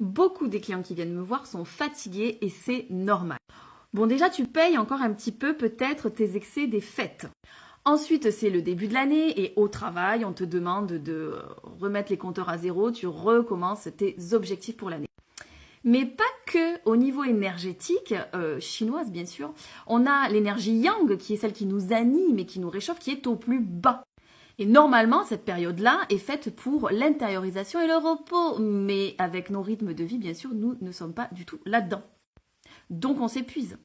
Beaucoup des clients qui viennent me voir sont fatigués et c'est normal. Bon, déjà, tu payes encore un petit peu peut-être tes excès des fêtes. Ensuite, c'est le début de l'année et au travail, on te demande de remettre les compteurs à zéro, tu recommences tes objectifs pour l'année. Mais pas que au niveau énergétique, chinoise bien sûr, on a l'énergie yang qui est celle qui nous anime et qui nous réchauffe, qui est au plus bas. Et normalement, cette période-là est faite pour l'intériorisation et le repos. Mais avec nos rythmes de vie, bien sûr, nous ne sommes pas du tout là-dedans. Donc on s'épuise.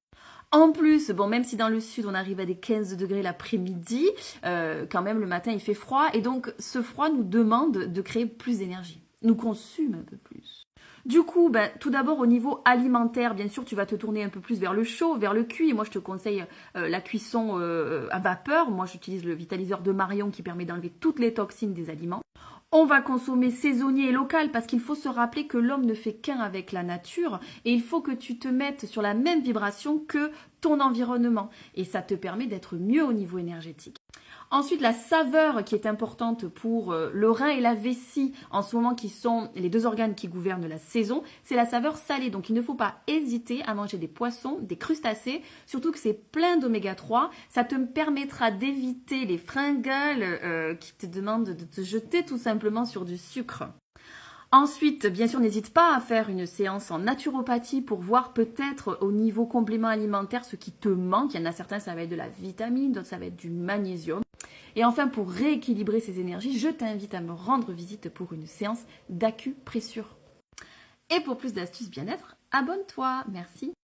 En plus, bon, même si dans le sud on arrive à des 15 degrés l'après-midi, quand même le matin il fait froid et donc ce froid nous demande de créer plus d'énergie, nous consomme un peu plus. Du coup, tout d'abord au niveau alimentaire, bien sûr, tu vas te tourner un peu plus vers le chaud, vers le cuit. Moi, je te conseille la cuisson à vapeur. Moi, j'utilise le vitaliseur de Marion qui permet d'enlever toutes les toxines des aliments. On va consommer saisonnier et local parce qu'il faut se rappeler que l'homme ne fait qu'un avec la nature et il faut que tu te mettes sur la même vibration que ton environnement et ça te permet d'être mieux au niveau énergétique. Ensuite, la saveur qui est importante pour le rein et la vessie en ce moment qui sont les deux organes qui gouvernent la saison, c'est la saveur salée. Donc il ne faut pas hésiter à manger des poissons, des crustacés, surtout que c'est plein d'oméga 3. Ça te permettra d'éviter les fringales qui te demandent de te jeter tout simplement sur du sucre. Ensuite, bien sûr, n'hésite pas à faire une séance en naturopathie pour voir peut-être au niveau complément alimentaire ce qui te manque. Il y en a certains, ça va être de la vitamine, d'autres, ça va être du magnésium. Et enfin, pour rééquilibrer ces énergies, je t'invite à me rendre visite pour une séance d'acupressure. Et pour plus d'astuces bien-être, abonne-toi. Merci.